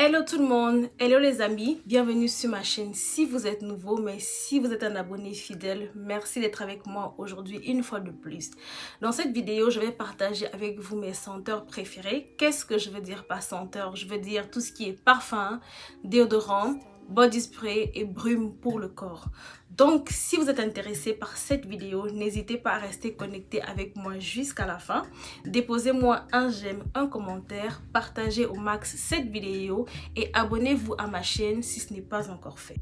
Hello tout le monde, hello les amis, bienvenue sur ma chaîne si vous êtes nouveau, mais si vous êtes un abonné fidèle, merci d'être avec moi aujourd'hui une fois de plus. Dans cette vidéo, je vais partager avec vous mes senteurs préférées. Qu'est-ce que je veux dire par senteur? Je veux dire tout ce qui est parfum, déodorant, body spray et brume pour le corps. Donc, si vous êtes intéressé par cette vidéo, n'hésitez pas à rester connecté avec moi jusqu'à la fin. Déposez-moi un j'aime, un commentaire, partagez au max cette vidéo et abonnez-vous à ma chaîne si ce n'est pas encore fait.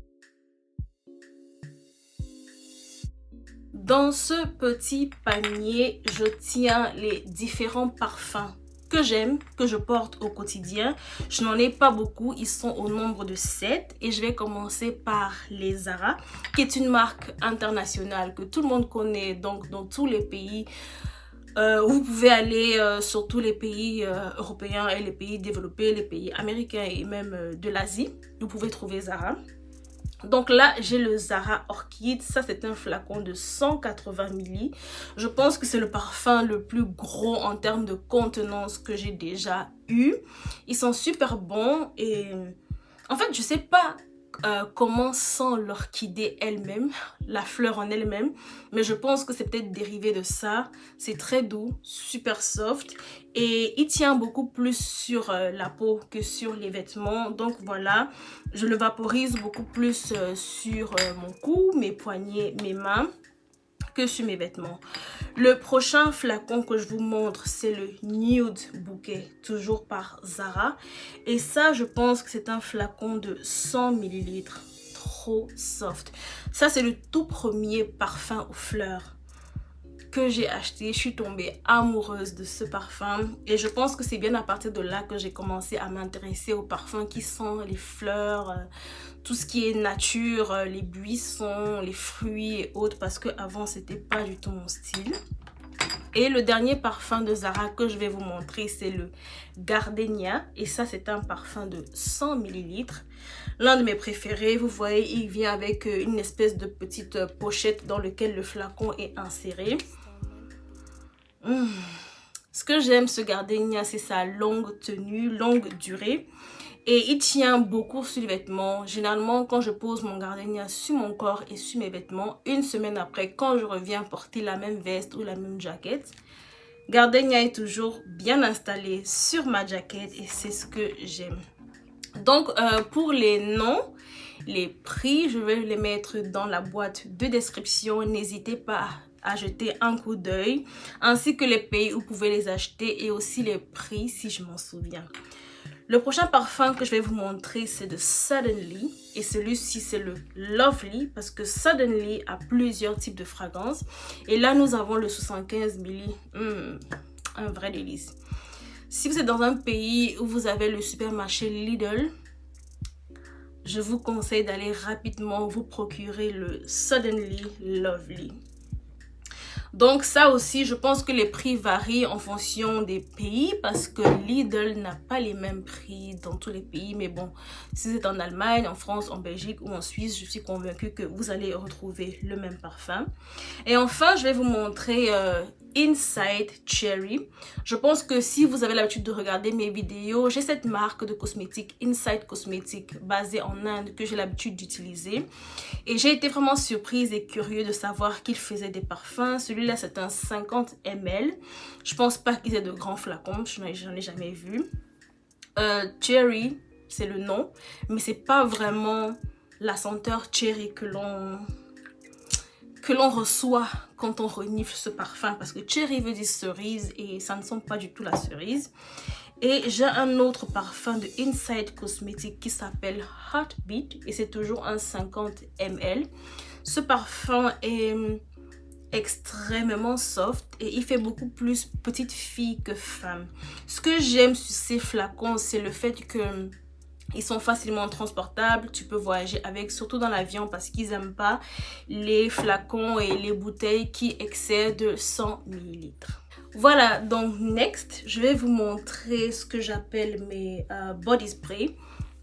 Dans ce petit panier, je tiens les différents parfums que j'aime, que je porte au quotidien. Je n'en ai pas beaucoup, ils sont au nombre de 7 et je vais commencer par les Zara, qui est une marque internationale que tout le monde connaît, donc dans tous les pays. Vous pouvez aller sur tous les pays européens et les pays développés, les pays américains et même de l'Asie. Vous pouvez trouver Zara. Donc là, j'ai le Zara Orchid. Ça, c'est un flacon de 180 ml. Je pense que c'est le parfum le plus gros en termes de contenance que j'ai déjà eu. Ils sont super bons et en fait, je sais pas comment sent l'orchidée elle-même, la fleur en elle-même, mais je pense que c'est peut-être dérivé de ça. C'est très doux, super soft et il tient beaucoup plus sur la peau que sur les vêtements. Donc voilà, je le vaporise beaucoup plus sur mon cou, mes poignets, mes mains que sur mes vêtements. Le prochain flacon que je vous montre, c'est le Nude Bouquet, toujours par Zara. Et ça, je pense que c'est un flacon de 100 ml. Trop soft. Ça, c'est le tout premier parfum aux fleurs que j'ai acheté. Je suis tombée amoureuse de ce parfum. Et je pense que c'est bien à partir de là que j'ai commencé à m'intéresser aux parfums qui sont les fleurs, tout ce qui est nature, les buissons, les fruits et autres, parce qu'avant c'était pas du tout mon style. Et le dernier parfum de Zara que je vais vous montrer, c'est le Gardenia. Et ça, c'est un parfum de 100 ml. L'un de mes préférés, vous voyez, il vient avec une espèce de petite pochette dans laquelle le flacon est inséré. Ce que j'aime ce Gardenia, c'est sa longue tenue, longue durée. Et il tient beaucoup sur les vêtements. Généralement, quand je pose mon Gardenia sur mon corps et sur mes vêtements, une semaine après, quand je reviens porter la même veste ou la même jaquette, Gardenia est toujours bien installé sur ma jaquette et c'est ce que j'aime. Donc, pour les noms, les prix, je vais les mettre dans la boîte de description. N'hésitez pas à jeter un coup d'œil, ainsi que les pays où vous pouvez les acheter et aussi les prix si je m'en souviens. Le prochain parfum que je vais vous montrer, c'est de Suddenly. Et celui-ci, c'est le Lovely, parce que Suddenly a plusieurs types de fragrances. Et là, nous avons le 75 ml. Un vrai délice. Si vous êtes dans un pays où vous avez le supermarché Lidl, je vous conseille d'aller rapidement vous procurer le Suddenly Lovely. Donc ça aussi, je pense que les prix varient en fonction des pays parce que Lidl n'a pas les mêmes prix dans tous les pays. Mais bon, si vous êtes en Allemagne, en France, en Belgique ou en Suisse, je suis convaincue que vous allez retrouver le même parfum. Et enfin, je vais vous montrer Inside Cherry. Je pense que si vous avez l'habitude de regarder mes vidéos, j'ai cette marque de cosmétiques, Inside Cosmetics, basée en Inde, que j'ai l'habitude d'utiliser. Et j'ai été vraiment surprise et curieuse de savoir qu'ils faisaient des parfums. Celui-là, c'est un 50 ml. Je pense pas qu'ils aient de grands flacons, j'en ai jamais vu. Cherry, c'est le nom, mais c'est pas vraiment la senteur cherry que l'on reçoit quand on renifle ce parfum, parce que cherry veut dire cerise et ça ne sent pas du tout la cerise. Et j'ai un autre parfum de Inside Cosmetics qui s'appelle Heartbeat et c'est toujours un 50 ml. Ce parfum est extrêmement soft et il fait beaucoup plus petite fille que femme. Ce que j'aime sur ces flacons, c'est le fait que ils sont facilement transportables, tu peux voyager avec, surtout dans l'avion parce qu'ils n'aiment pas les flacons et les bouteilles qui excèdent 100 ml. Voilà, donc next, je vais vous montrer ce que j'appelle mes body spray.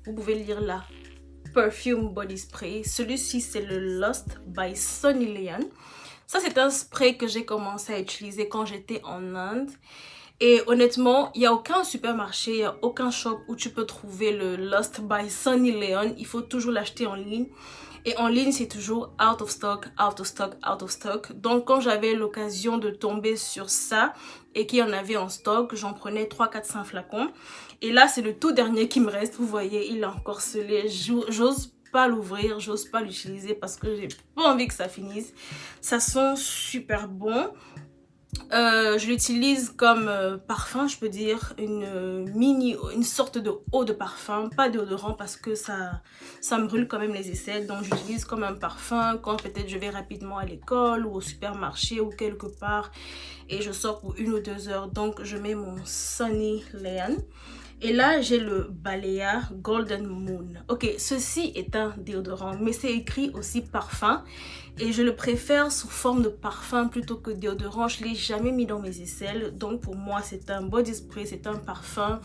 Vous pouvez lire là, Perfume Body Spray. Celui-ci, c'est le Lost by Sunny Leon. Ça, c'est un spray que j'ai commencé à utiliser quand j'étais en Inde. Et honnêtement, il n'y a aucun supermarché, il n'y a aucun shop où tu peux trouver le Lost by Sunny Leon. Il faut toujours l'acheter en ligne. Et en ligne, c'est toujours out of stock, out of stock, out of stock. Donc, quand j'avais l'occasion de tomber sur ça et qu'il y en avait en stock, j'en prenais 3, 4, 5 flacons. Et là, c'est le tout dernier qui me reste. Vous voyez, il est encore scellé. J'ose pas l'ouvrir, j'ose pas l'utiliser parce que j'ai pas envie que ça finisse. Ça sent super bon. Je l'utilise comme parfum, je peux dire, une sorte de eau de parfum, pas déodorant parce que ça me brûle quand même les aisselles. Donc j'utilise comme un parfum quand peut-être je vais rapidement à l'école ou au supermarché ou quelque part et je sors pour 1 ou 2 heures. Donc je mets mon Sunny Leon. Et là, j'ai le Balea Golden Moon. Ok, ceci est un déodorant, mais c'est écrit aussi parfum. Et je le préfère sous forme de parfum plutôt que déodorant. Je ne l'ai jamais mis dans mes aisselles. Donc pour moi, c'est un body spray, c'est un parfum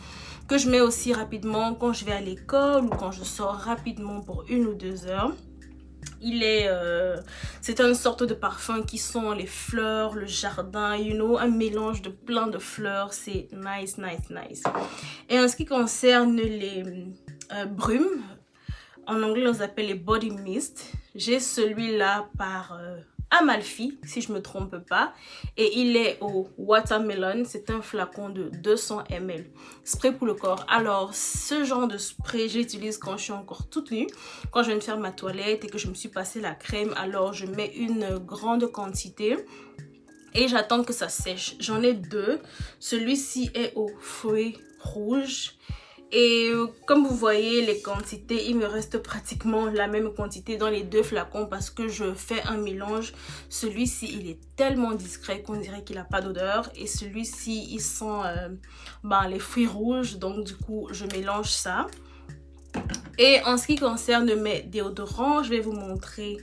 que je mets aussi rapidement quand je vais à l'école ou quand je sors rapidement pour 1 ou 2 heures. C'est une sorte de parfum qui sent les fleurs, le jardin, you know, un mélange de plein de fleurs. C'est nice, nice, nice. Et en ce qui concerne les brumes, en anglais on les appelle les body mist. J'ai celui-là par Amalfi, si je me trompe pas, et il est au watermelon. C'est un flacon de 200 ml, spray pour le corps. Alors ce genre de spray j'utilise quand je suis encore toute nue, quand je viens de faire ma toilette et que je me suis passé la crème. Alors je mets une grande quantité et j'attends que ça sèche. J'en ai 2, celui-ci est aux fruits rouges. Et comme vous voyez les quantités, il me reste pratiquement la même quantité dans les 2 flacons parce que je fais un mélange. Celui-ci il est tellement discret qu'on dirait qu'il n'a pas d'odeur, et celui-ci il sent les fruits rouges, donc du coup je mélange ça. Et en ce qui concerne mes déodorants, je vais vous montrer.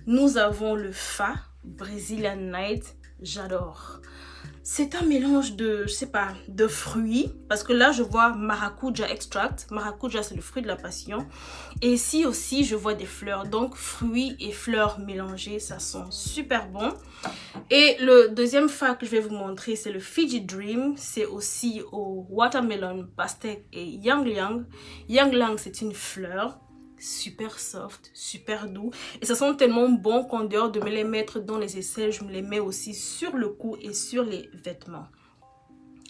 Nous avons le Fa Brazilian Night, j'adore. C'est un mélange de, je sais pas, de fruits. Parce que là, je vois maracuja extract. Maracuja, c'est le fruit de la passion. Et ici aussi, je vois des fleurs. Donc, fruits et fleurs mélangés, ça sent super bon. Et le deuxième fa que je vais vous montrer, c'est le Fiji Dream. C'est aussi au watermelon, pastèque et Yang Liang. Yang Liang, c'est une fleur. Super soft, super doux, et ça sent tellement bon qu'en dehors de me les mettre dans les aisselles, je me les mets aussi sur le cou et sur les vêtements.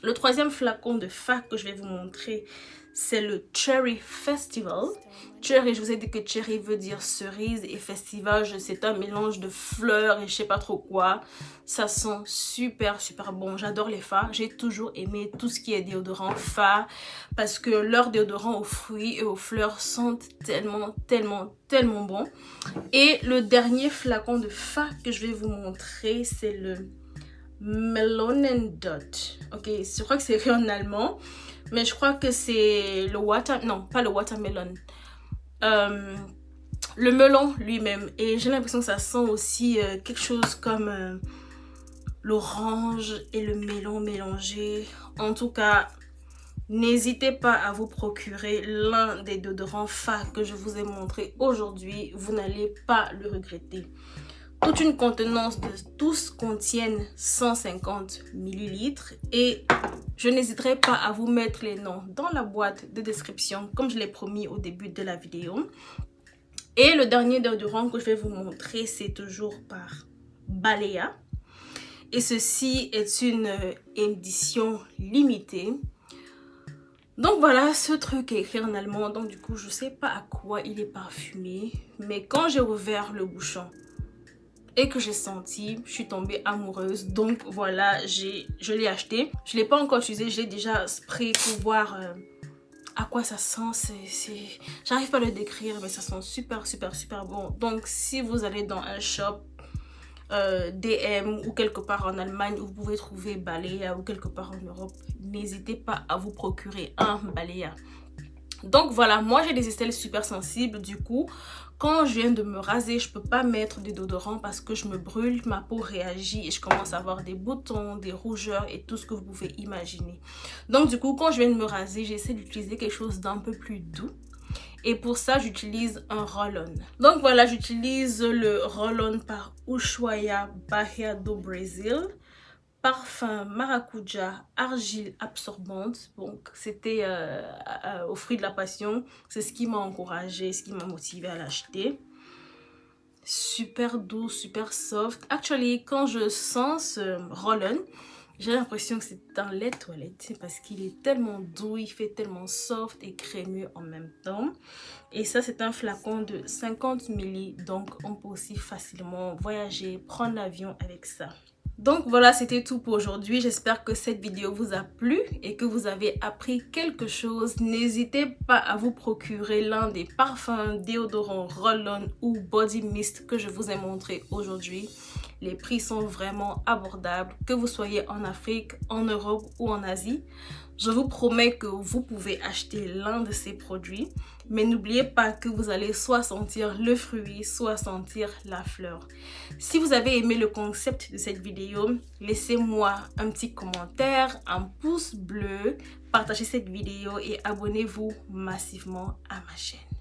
Le troisième flacon de fa que je vais vous montrer, c'est le Cherry Festival. Cherry, je vous ai dit que cherry veut dire cerise, et festival, c'est un mélange de fleurs et je sais pas trop quoi. Ça sent super super bon. J'adore les fa. J'ai toujours aimé tout ce qui est déodorant fa parce que leurs déodorants aux fruits et aux fleurs sentent tellement tellement tellement bon. Et le dernier flacon de fa que je vais vous montrer, c'est le Melonen Dot. Ok, je crois que c'est écrit en allemand, mais je crois que c'est le non, pas le watermelon, le melon lui-même. Et j'ai l'impression que ça sent aussi quelque chose comme l'orange et le melon mélangé. En tout cas, n'hésitez pas à vous procurer l'un des déodorants fa que je vous ai montré aujourd'hui. Vous n'allez pas le regretter. Toute une contenance de tous contiennent 150 ml et je n'hésiterai pas à vous mettre les noms dans la boîte de description comme je l'ai promis au début de la vidéo. Et le dernier déodorant que je vais vous montrer, c'est toujours par Balea. Et ceci est une édition limitée. Donc voilà, ce truc est écrit en allemand, donc du coup je sais pas à quoi il est parfumé. Mais quand j'ai ouvert le bouchon et que j'ai senti, je suis tombée amoureuse. Donc voilà, je l'ai acheté. Je ne l'ai pas encore utilisé, j'ai déjà spray pour voir à quoi ça sent. J'arrive pas à le décrire, mais ça sent super super super bon. Donc si vous allez dans un shop DM ou quelque part en Allemagne où vous pouvez trouver Balea ou quelque part en Europe, n'hésitez pas à vous procurer un Balea. Donc voilà, moi j'ai des aisselles super sensibles, du coup quand je viens de me raser, je peux pas mettre des déodorants parce que je me brûle, ma peau réagit et je commence à avoir des boutons, des rougeurs et tout ce que vous pouvez imaginer. Donc du coup, quand je viens de me raser, j'essaie d'utiliser quelque chose d'un peu plus doux. Et pour ça, j'utilise un roll-on. Donc voilà, j'utilise le roll-on par Ushuaia Bahia do Brasil. parfum maracuja argile absorbante. Donc c'était au fruit de la passion. C'est ce qui m'a encouragée, ce qui m'a motivée à l'acheter. Super doux, super soft. Actually, quand je sens ce roll-on, j'ai l'impression que c'est un lait toilette parce qu'il est tellement doux, il fait tellement soft et crémeux en même temps. Et ça, c'est un flacon de 50 ml, donc on peut aussi facilement voyager, prendre l'avion avec ça. Donc voilà, c'était tout pour aujourd'hui. J'espère que cette vidéo vous a plu et que vous avez appris quelque chose. N'hésitez pas à vous procurer l'un des parfums, déodorants, roll-on ou body mist que je vous ai montré aujourd'hui. Les prix sont vraiment abordables, que vous soyez en Afrique, en Europe ou en Asie. Je vous promets que vous pouvez acheter l'un de ces produits, mais n'oubliez pas que vous allez soit sentir le fruit, soit sentir la fleur. Si vous avez aimé le concept de cette vidéo, laissez-moi un petit commentaire, un pouce bleu, partagez cette vidéo et abonnez-vous massivement à ma chaîne.